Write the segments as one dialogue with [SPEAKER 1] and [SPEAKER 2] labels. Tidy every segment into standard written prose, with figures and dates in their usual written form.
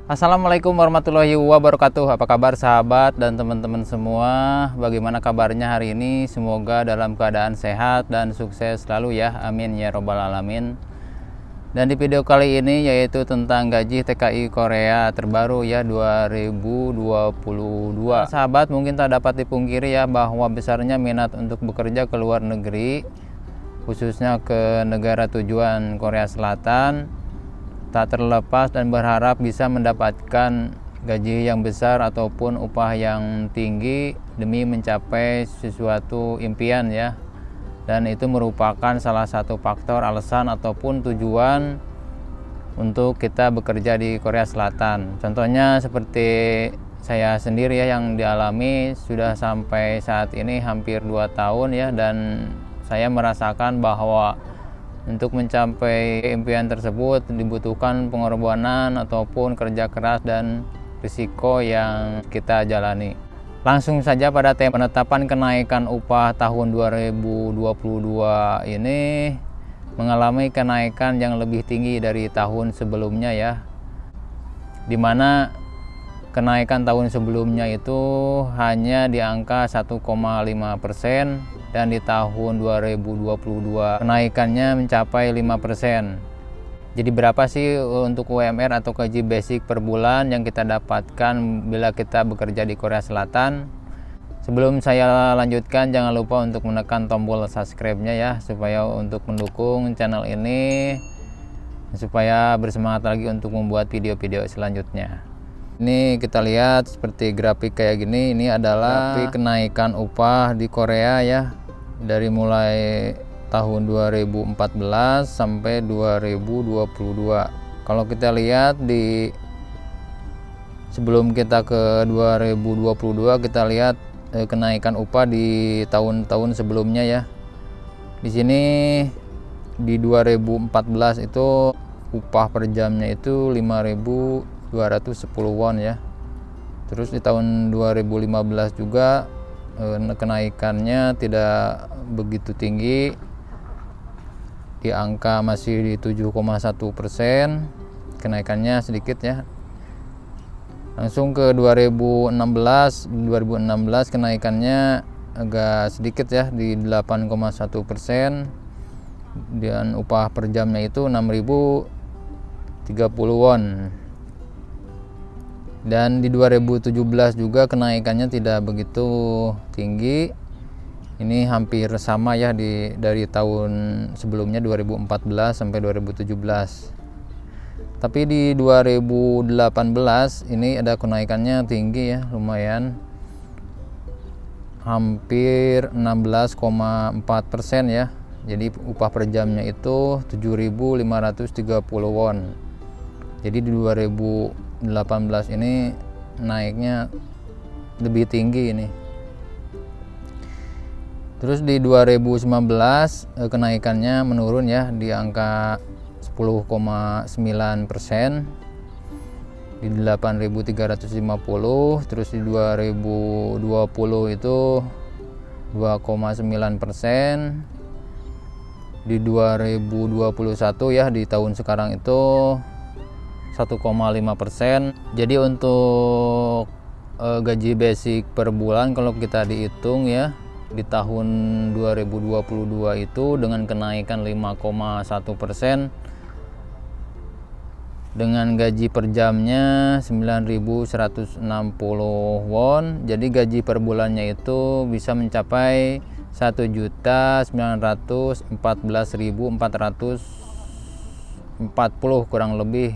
[SPEAKER 1] Assalamualaikum warahmatullahi wabarakatuh. Apa kabar sahabat dan teman-teman semua? Bagaimana kabarnya hari ini? Semoga dalam keadaan sehat dan sukses selalu ya. Amin ya robbal alamin. Dan di video kali ini yaitu tentang gaji TKI Korea terbaru ya 2022. Sahabat, mungkin tak dapat dipungkiri ya bahwa besarnya minat untuk bekerja ke luar negeri, khususnya ke negara tujuan Korea Selatan. Tak terlepas dan berharap bisa mendapatkan gaji yang besar ataupun upah yang tinggi demi mencapai sesuatu impian ya. Dan itu merupakan salah satu faktor alasan ataupun tujuan untuk kita bekerja di Korea Selatan. Contohnya seperti saya sendiri ya yang dialami sudah sampai saat ini hampir 2 tahun ya, dan saya merasakan bahwa untuk mencapai impian tersebut dibutuhkan pengorbanan ataupun kerja keras dan risiko yang kita jalani. Langsung saja pada tema penetapan kenaikan upah tahun 2022 ini mengalami kenaikan yang lebih tinggi dari tahun sebelumnya ya. Dimana kenaikan tahun sebelumnya itu hanya di angka 1,5%. Dan di tahun 2022 kenaikannya mencapai 5%. Jadi berapa sih untuk UMR atau gaji basic per bulan yang kita dapatkan bila kita bekerja di Korea Selatan? Sebelum saya lanjutkan, jangan lupa untuk menekan tombol subscribe-nya ya, supaya untuk mendukung channel ini, supaya bersemangat lagi untuk membuat video-video selanjutnya. Ini kita lihat seperti grafik kayak gini. Ini adalah grafik kenaikan upah di Korea ya, dari mulai tahun 2014 sampai 2022. Kalau kita lihat di sebelum kita ke 2022, kita lihat kenaikan upah di tahun-tahun sebelumnya ya. Di sini di 2014 itu upah per jamnya itu 5.210 won ya. Terus di tahun 2015 juga kenaikannya tidak begitu tinggi, di angka masih di 7,1%, kenaikannya sedikit ya. Langsung ke 2016 kenaikannya agak sedikit ya, di 8,1%, dan upah per jamnya itu 6.030 won. Dan di 2017 juga kenaikannya tidak begitu tinggi. Ini hampir sama ya dari tahun sebelumnya 2014 sampai 2017. Tapi di 2018 ini ada kenaikannya tinggi ya, lumayan. Hampir 16,4% ya. Jadi upah per jamnya itu 7.530 won. Jadi di 2018 ini naiknya lebih tinggi ini. Terus di 2019 kenaikannya menurun ya, di angka 10,9%, di 8.350. Terus di 2020 itu 2,9%. Di 2021 ya, di tahun sekarang itu 1,5%. Jadi untuk gaji basic per bulan kalau kita dihitung ya, di tahun 2022 itu dengan kenaikan 5,1%, dengan gaji per jamnya 9.160 won. Jadi gaji per bulannya itu bisa mencapai 1.914.440 kurang lebih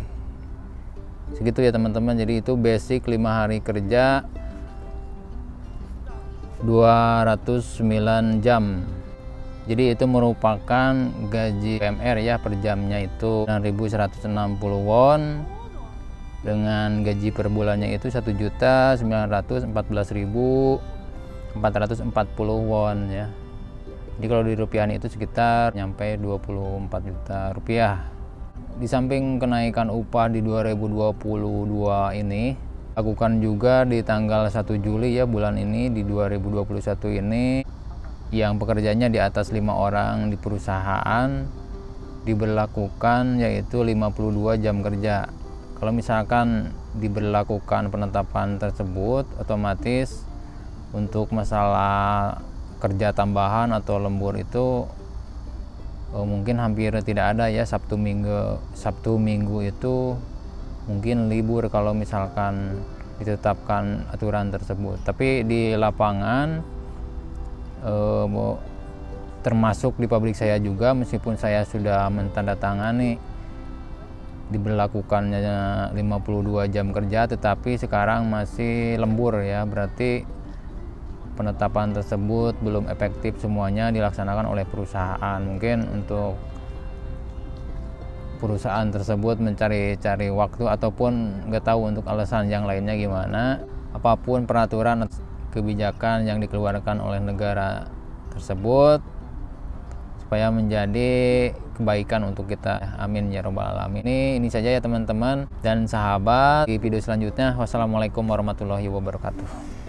[SPEAKER 1] segitu ya teman-teman. Jadi itu basic 5 hari kerja 209 jam. Jadi itu merupakan gaji UMR ya, per jamnya itu 9.160 won, dengan gaji per bulannya itu 1.914.440 won ya. Jadi kalau di rupiah itu sekitar nyampe 24 juta rupiah. Di samping kenaikan upah di 2022 ini, lakukan juga di tanggal 1 Juli ya, bulan ini di 2021 ini, yang pekerjaannya di atas 5 orang di perusahaan diberlakukan, yaitu 52 jam kerja. Kalau misalkan diberlakukan penetapan tersebut, otomatis untuk masalah kerja tambahan atau lembur itu mungkin hampir tidak ada ya. Sabtu minggu itu mungkin libur kalau misalkan ditetapkan aturan tersebut. Tapi di lapangan termasuk di pabrik saya juga, meskipun saya sudah mentandatangani diberlakukannya 52 jam kerja, tetapi sekarang masih lembur ya. Berarti penetapan tersebut belum efektif semuanya dilaksanakan oleh perusahaan. Mungkin untuk perusahaan tersebut mencari-cari waktu ataupun nggak tahu untuk alasan yang lainnya gimana. Apapun peraturan kebijakan yang dikeluarkan oleh negara tersebut supaya menjadi kebaikan untuk kita. Amin ya robbal alamin. Ini saja ya teman-teman dan sahabat. Di video selanjutnya, wassalamualaikum warahmatullahi wabarakatuh.